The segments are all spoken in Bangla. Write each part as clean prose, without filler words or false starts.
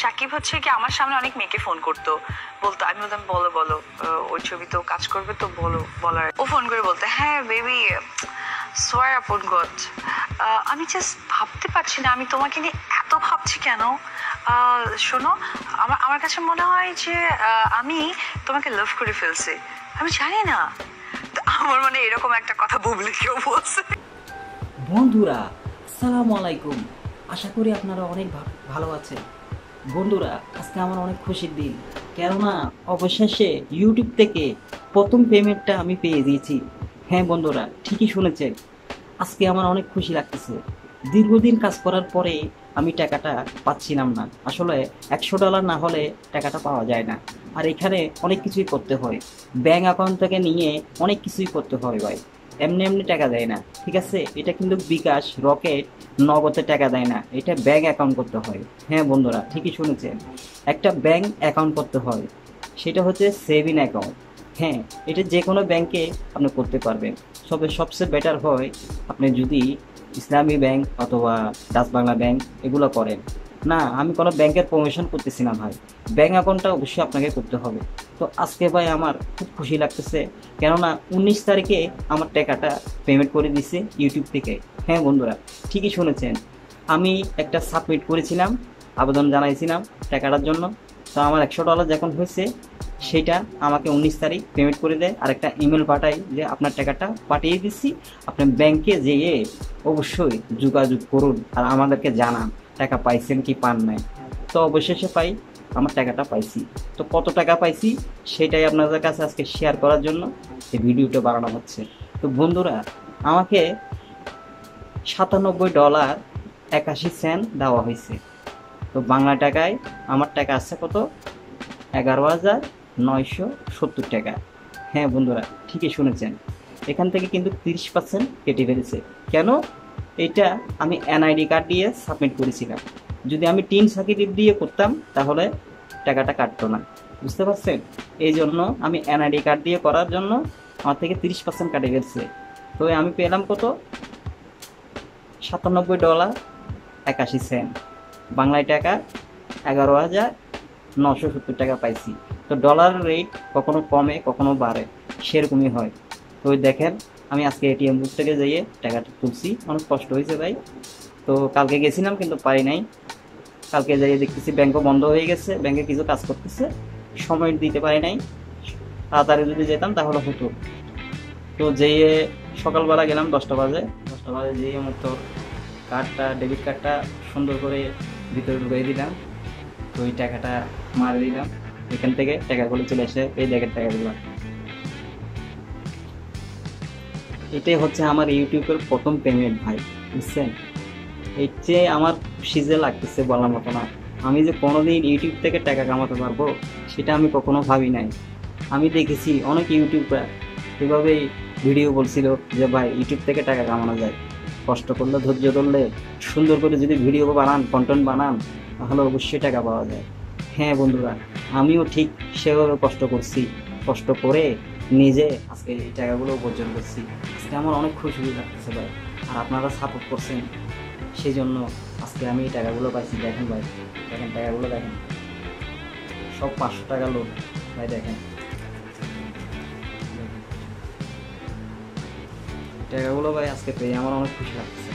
সাকিব হচ্ছে কি আমার সামনে অনেক মেয়েকে ফোন করতো, বলতো, আমি বলতাম বলো বলো, ওই ছবিতেও কাজ করবে তো বলো বলার, ও ফোন করে বলতে হ্যাঁ বেবি সোয়ার আপন গড, আমি জাস্ট ভাবতে পারছি না আমি তোমাকে নিয়ে এত ভাবছি কেন। শোনো, আমার আমার কাছে মনে হয় যে আমি তোমাকে লাভ করে ফেলছি, আমি জানি না। আমার মানে এরকম একটা কথা বুবলি কেউ বলছে। বন্ধুরা আসসালামু আলাইকুম, আশা করি আপনারা অনেক ভালো আছেন। বন্ধুরা আজকে আমার অনেক খুশির দিন, কেননা অবশেষে ইউটিউব থেকে প্রথম পেমেন্টটা আমি পেয়ে দিয়েছি। হ্যাঁ বন্ধুরা, ঠিকই শুনেছেন, আজকে আমার অনেক খুশি লাগতেছে। দীর্ঘদিন কাজ করার পরে আমি টাকাটা পাচ্ছিলাম না। আসলে $100 না হলে টাকাটা পাওয়া যায় না, আর এখানে অনেক কিছুই করতে হয়, ব্যাংক অ্যাকাউন্ট থেকে নিয়ে অনেক কিছুই করতে হয় ভাই, এমনি এমনি টাকা দেয় না। ঠিক আছে, এটা কিন্তু বিকাশ, রকেট, নগদে টাকা দেয় না, এটা ব্যাংক অ্যাকাউন্ট করতে হয়। হ্যাঁ বন্ধুরা, ঠিকই শুনেছেন, একটা ব্যাংক অ্যাকাউন্ট করতে হয়, সেটা হচ্ছে সেভিং অ্যাকাউন্ট। হ্যাঁ, এটা যে কোনো ব্যাংকে আপনি করতে পারবেন, সবচেয়ে বেটার হয় আপনি যদি ইসলামী ব্যাংক অথবা ডাচ বাংলা ব্যাংক এগুলো করেন। না, আমি কোনো ব্যাংকের প্রমোশন করতেছি না ভাই, ব্যাংক অ্যাকাউন্টটা অবশ্যই আপনাকে করতে হবে। তো আজকে ভাই আমার খুব খুশি লাগতেছে, কেননা 19 তারিখে আমার টাকাটা পেমেন্ট করে দিছে ইউটিউব থেকে। হ্যাঁ বন্ধুরা, ঠিকই শুনেছেন, আমি একটা সাবমিট করেছিলাম, আবেদন জানাইছিলাম টাকাটার জন্য। তো আমার $100 যখন হয়েছে, সেটা আমাকে 19 তারিখ পেমেন্ট করে দেয়, আর একটা ইমেল পাঠাই যে আপনার টাকাটা পাঠিয়ে দিচ্ছি, আপনি ব্যাংকে যেয়ে অবশ্যই যোগাযোগ করুন আর আমাদেরকে জানান টাকা পাইছেন কি পান নাই। তো অবশেষে পাই, আমার টাকাটা পাইছি। তো কত টাকা পাইছি সেটাই আপনাদের কাছে আজকে শেয়ার করার জন্য এই ভিডিওটা বানানো হচ্ছে। তো বন্ধুরা, আমাকে $97.81 দেওয়া হয়েছে। তো বাংলা টাকায় আমার টাকা আসছে কত? 11,970 টাকা। হ্যাঁ বন্ধুরা, ঠিকই শুনেছেন, এখান থেকে কিন্তু 30% কেটে ফেলেছে। কেন? এটা আমি এনআইডি কার্ড দিয়ে সাবমিট করেছিলাম, যদি আমি টিন সার্টিফিকেট দিয়ে করতাম তাহলে টাকাটা কাটতো না, বুঝতে পারছেন? এই জন্য আমি এনআইডি কার্ড দিয়ে করার জন্য আমার থেকে 30% কাটে ফেলছে। তো আমি পেলাম কত? $97.81, বাংলায় টাকা 11,970 টাকা পাইছি। তো ডলারের রেট কখনো কমে কখনো বাড়ে, সেরকমই হয়। তো ওই দেখেন, আমি আজকে এটিএম বুথ থেকে যেয়ে টাকাটা তুলছি, অনেক কষ্ট হয়েছে ভাই। তো কালকে গেছিলাম কিন্তু পাই নাই, কালকে যাইয়ে দেখতেছি ব্যাংকও বন্ধ হয়ে গেছে, ব্যাংকে কিছু কাজ করতেছে, সময় দিতে পারি নাই। তাড়াতাড়ি যদি যেতাম তাহলে হতো। তো যেয়ে সকালবেলা গেলাম 10টা বাজে, 10টা বাজে যেয়ে মতো কার্ডটা, ডেবিট কার্ডটা সুন্দর করে ভিতরে ঢুকিয়ে দিলাম। তো ওই টাকাটা মারে দিলাম, এখান থেকে টাকাগুলো চলে এসে এই দেখের টাকাগুলো। এটাই হচ্ছে আমার ইউটিউবের প্রথম পেমেন্ট ভাই, বুঝছেন? এর চেয়ে আমার খুশি যে লাগতেছে বলার মতো না। আমি যে কোনোদিন ইউটিউব থেকে টাকা কামাতে পারবো সেটা আমি কখনো ভাবি নাই। আমি দেখেছি অনেক ইউটিউবার এভাবেই ভিডিও বলছিল যে ভাই ইউটিউব থেকে টাকা কামানো যায়, কষ্ট করলে, ধৈর্য ধরলে, সুন্দর করে যদি ভিডিও বানান, কন্টেন্ট বানান, তাহলে অবশ্যই টাকা পাওয়া যায়। হ্যাঁ বন্ধুরা, আমিও ঠিক সেভাবে কষ্ট করছি, কষ্ট করে নিজে আজকে এই টাকাগুলো উপার্জন করছি। আজকে আমার অনেক খুশি লাগতেছে ভাই, আর আপনারা সাপোর্ট করছেন, সেই জন্য আজকে আমি এই টাকাগুলো পাইছি। দেখেন ভাই, দেখেন টাকাগুলো দেখেন, সব 500 টাকা লোড ভাই, দেখেন টাকাগুলো ভাই আজকে পেয়ে আমার অনেক খুশি লাগতেছে।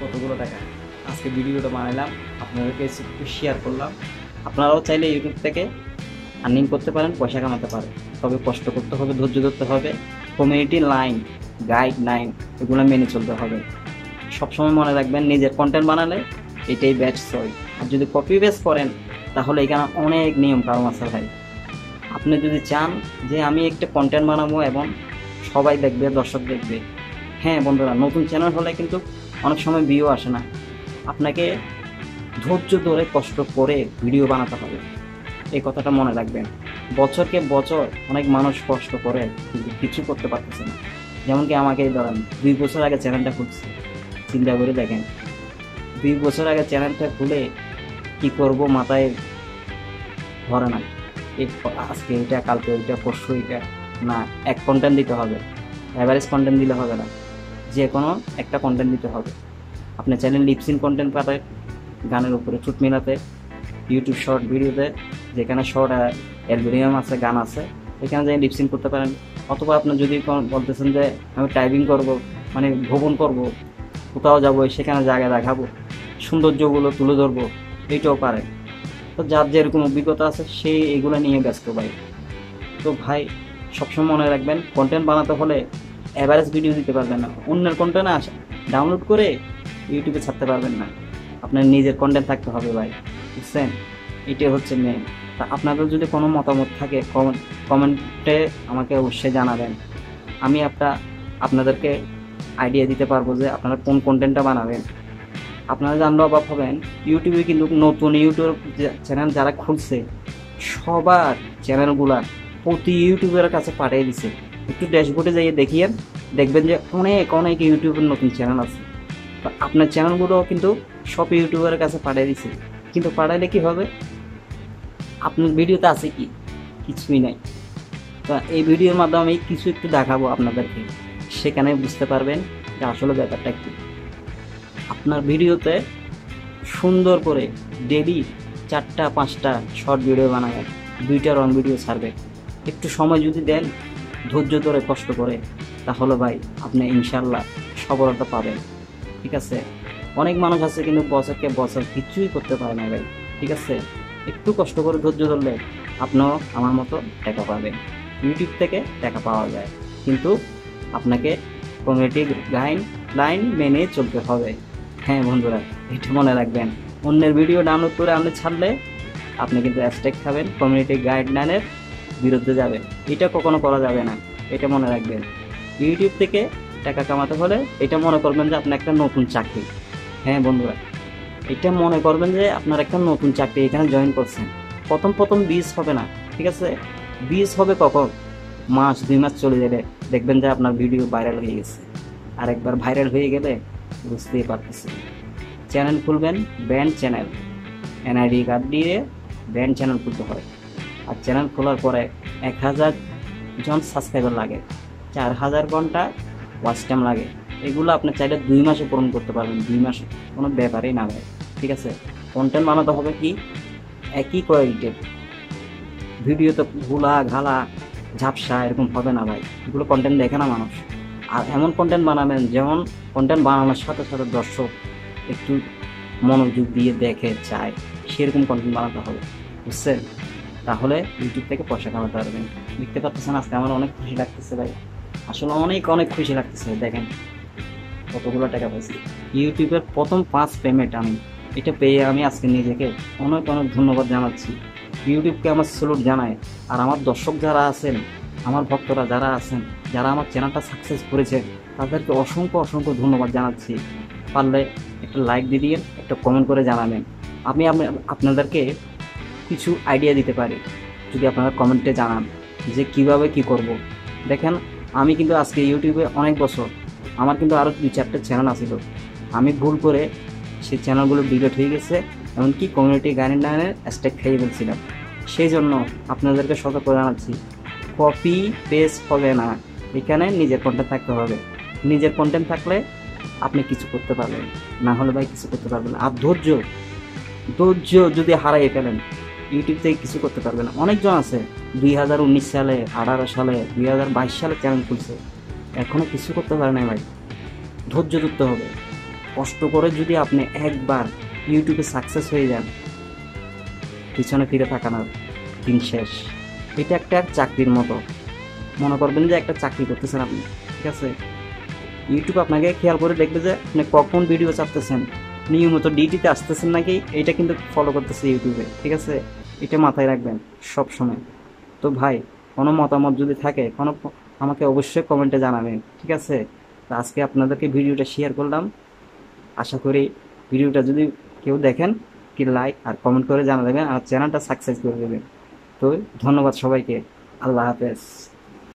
কতগুলো টাকা আজকে ভিডিওটা বানাইলাম, আপনাদেরকে একটু শেয়ার করলাম। আপনারাও চাইলে ইউটিউব থেকে আর্নিং করতে পারেন, পয়সা কামাতে পারেন, তবে কষ্ট করতে হবে, ধৈর্য ধরতে হবে, কমিউনিটি লাইন, গাইডলাইন এগুলো মেনে চলতে হবে। সবসময় মনে রাখবেন, নিজের কন্টেন্ট বানালে এটাই বেস্ট চয়েস। আর যদি কপি পেস্ট করেন তাহলে এখানে অনেক নিয়ম কারণ আছে ভাই। আপনি যদি চান যে আমি একটা কন্টেন্ট বানাবো এবং সবাই দেখবে, দর্শক দেখবে, হ্যাঁ বন্ধুরা, নতুন চ্যানেল হলে কিন্তু অনেক সময় ভিউ আসে না, আপনাকে ধৈর্য ধরে কষ্ট করে ভিডিও বানাতে হবে, এই কথাটা মনে রাখবেন। বছরকে বছর অনেক মানুষ কষ্ট করে কিন্তু কিছু করতে পারতেছে না। যেমন কি আমাকেই ধরেন, 2 বছর আগে চ্যানেলটা খুলছি, চিন্তা করে দেখেন, 2 বছর আগে চ্যানেলটা খুলে কি করব মাথায় ধরে না। আজকে এটা, কালকে ওইটা, পরশু এটা, না, এক কন্টেন্ট দিতে হবে, অ্যাভারেজ কন্টেন্ট দিলে হবে না, যে কোনো একটা কন্টেন্ট দিতে হবে। আপনি চ্যানেল লিপসিন কন্টেন্ট পাঠায় গানের উপরে চুট মিলাতে, ইউটিউব শর্ট ভিডিওতে যেখানে শর্ট অ্যালগোরিদম আছে, গান আছে, এখানে যাই লিপসিং করতে পারেন। অথবা আপনি যদি বলতেছেন যে আমি টাইপিং করব, মানে ভ্রমণ করব, কোথাও যাবো, সেখানে জায়গা দেখাবো, সৌন্দর্যগুলো তুলে ধরবো, এইটাও পারে। তো যার যেরকম অভিজ্ঞতা আছে সে এগুলো নিয়ে ব্যস্ত ভাই। তো ভাই সবসময় মনে রাখবেন, কন্টেন্ট বানাতে হলে অ্যাভারেজ ভিডিও দিতে পারবেন না, অন্যের কন্টেন্ট ডাউনলোড করে ইউটিউবে ছাড়তে পারবেন না, আপনার নিজের কন্টেন্ট থাকতে হবে ভাই, বুঝছেন? এটাই হচ্ছে মেন। তা আপনাদের যদি কোনো মতামত থাকে কমেন্টে আমাকে অবশ্যই জানাবেন। আমি আপনাদেরকে আইডিয়া দিতে পারবো যে আপনারা কোন কন্টেন্টটা বানাবেন। আপনারা জানলে অবাক হবেন, ইউটিউবে কিন্তু নতুন ইউটিউব চ্যানেল যারা খুলছে সবার চ্যানেলগুলা প্রতি ইউটিউবের কাছে পাঠিয়ে দিছে। একটু ড্যাশবোর্ডে যাইয়ে দেখিয়েন, দেখবেন যে অনেক অনেক ইউটিউবের নতুন চ্যানেল আছে। তো আপনার চ্যানেলগুলো কিন্তু সব ইউটিউবের কাছে পাঠিয়ে দিছে, কিন্তু পাঠাইলে কি হবে? আপনার ভিডিওতে আছে কি? কিছুই নাই। তো এই ভিডিওর মাধ্যমে আমি কিছু একটু দেখাবো আপনাদেরকে, সেখানে বুঝতে পারবেন যে আসলে ব্যাপারটা কি। আপনার ভিডিওতে সুন্দর করে ডেলি 4টা-5টা শর্ট ভিডিও বানাবেন, 2টা লং ভিডিও ছাড়বে। একটু সময় যদি দেন, ধৈর্য ধরে কষ্ট করে, তাহলে ভাই আপনি ইনশাল্লাহ সফলতা পাবেন, ঠিক আছে? অনেক মানুষ আছে কিন্তু বছর কিছুই করতে পারে না ভাই, ঠিক আছে? একটু কষ্ট করে ধৈর্য ধরলে আপনিও আমার মতো টাকা পাবেন। ইউটিউব থেকে টাকা পাওয়া যায়, কিন্তু আপনাকে কমিউনিটি গাইডলাইন মেনে চলতে হবে। হ্যাঁ বন্ধুরা, এটা মনে রাখবেন, অন্যের ভিডিও ডাউনলোড করে আপনি ছাড়লে আপনি কিন্তু স্ট্রাইক খাবেন, কমিউনিটি গাইডলাইনের বিরুদ্ধে যাবেন। এটা কখনো করা যাবে না, এটা মনে রাখবেন। ইউটিউব থেকে টাকা কামাতে হলে এটা মনে করবেন যে আপনার একটা নতুন চাকরি। হ্যাঁ বন্ধুরা, এটা মনে করবেন যে আপনার একটা নতুন চাকরি, এখানে জয়েন করছেন। প্রথম বিজ হবে না, ঠিক আছে? বিজ হবে কখন? মাস 2 মাস চলে যাবে, দেখবেন যে আপনার ভিডিও ভাইরাল হয়ে গেছে। আর একবার ভাইরাল হয়ে গেলে বুঝতেই পারতেছেন, চ্যানেল খুলবেন, ব্র্যান্ড চ্যানেল, এনআইডি কার্ড দিয়ে ব্র্যান্ড চ্যানেল খুলতে হয়। আর চ্যানেল খোলার পরে 1000 জন সাবস্ক্রাইবার লাগে, 4000 ঘন্টা ওয়াচ টাইম লাগে। এগুলো আপনি চাইলে 2 মাসে পূরণ করতে পারবেন, 2 মাসে, কোনো ব্যাপারই না ভাই, ঠিক আছে? কন্টেন্ট বানাতে হবে কি একই কোয়ালিটির, ভিডিওতে ঘোলা ঘালা ঝাপসা এরকম হবে না ভাই, এগুলো কন্টেন্ট দেখে না মানুষ। আর এমন কন্টেন্ট বানাবেন যেমন কন্টেন্ট বানানোর সাথে সাথে দর্শক একটু মনোযোগ দিয়ে দেখে চায়, সেরকম কন্টেন্ট বানাতে হবে, বুঝছেন? তাহলে ইউটিউব থেকে পয়সা কামাতে পারবেন। দেখতে পাচ্ছেন আজকে আমার অনেক খুশি লাগতেছে ভাই, আসলে অনেক অনেক খুশি লাগতেছে। দেখেন কতগুলো টাকা পাইছি ইউটিউবের প্রথম 5 পেমেন্ট আমি, এটা পেয়ে আমি আজকে নিজেকে অনেক অনেক ধন্যবাদ জানাচ্ছি। ইউটিউবকে আমার স্যালুট জানায়। আর আমার দর্শক যারা আছেন, আমার ভক্তরা যারা আছেন, যারা আমার চ্যানেলটা সাকসেস করেছে, তাদেরকে অসংখ্য অসংখ্য ধন্যবাদ জানাচ্ছি। পারলে একটা লাইক দিয়ে দিন, একটা কমেন্ট করে জানাবেন। আমি আপনাদেরকে কিছু আইডিয়া দিতে পারি যদি আপনারা কমেন্টে জানান যে কিভাবে কি করব। দেখেন আমি কিন্তু আজকে ইউটিউবে অনেক বছর, আমার কিন্তু আরও 2-4টা চ্যানেল আছিল, আমি ভুল করে সেই চ্যানেলগুলো ডিলিট হয়ে গেছে, এমনকি কমিউনিটি গাইডলাইনের স্ট্রাইক খেয়ে ফেলছিলাম। সেই জন্য আপনাদেরকে সতর্ক জানাচ্ছি, কপি পেস্ট হবে না, এখানে নিজের কন্টেন্ট থাকতে হবে। নিজের কন্টেন্ট থাকলে আপনি কিছু করতে পারবেন, না হলে ভাই কিছু করতে পারবেন না। আর ধৈর্য যদি হারাই ফেলেন, ইউটিউব থেকে কিছু করতে পারবেন না। অনেকজন আছে 2019 সালে, 18 সালে, 2022 সালে চ্যানেল খুলছে, এখনো কিছু করতে পারে না ভাই। ধৈর্য ধরতে হবে, কষ্ট করে যদি আপনি একবার ইউটিউবে সাকসেস হয়ে যান, পিছনে ফিরে তাকানোর দিন শেষ। এটা একটা চাকরির মতো, মনে করবেন যে একটা চাকরি করতেছেন আপনি, ঠিক আছে? ইউটিউব আপনাকে খেয়াল করে দেখবে যে আপনি কখন ভিডিও চাপতেছেন, নিয়মিত ডিউটিতে আসতেছেন নাকি, এটা কিন্তু ফলো করতেছে ইউটিউবে, ঠিক আছে? এটা মাথায় রাখবেন সব সময়। তো ভাই কোনো মতামত যদি থাকে আমাকে অবশ্যই কমেন্টে জানাবেন, ঠিক আছে? তো আজকে আপনাদেরকে ভিডিওটা শেয়ার করলাম, আশা করি ভিডিওটা যদি কেউ দেখেন কি লাইক আর কমেন্ট করে জানা দেবেন, আর চ্যানেলটা সাকসেস করে দেবেন। তো ধন্যবাদ সবাইকে, আল্লাহ হাফেজ।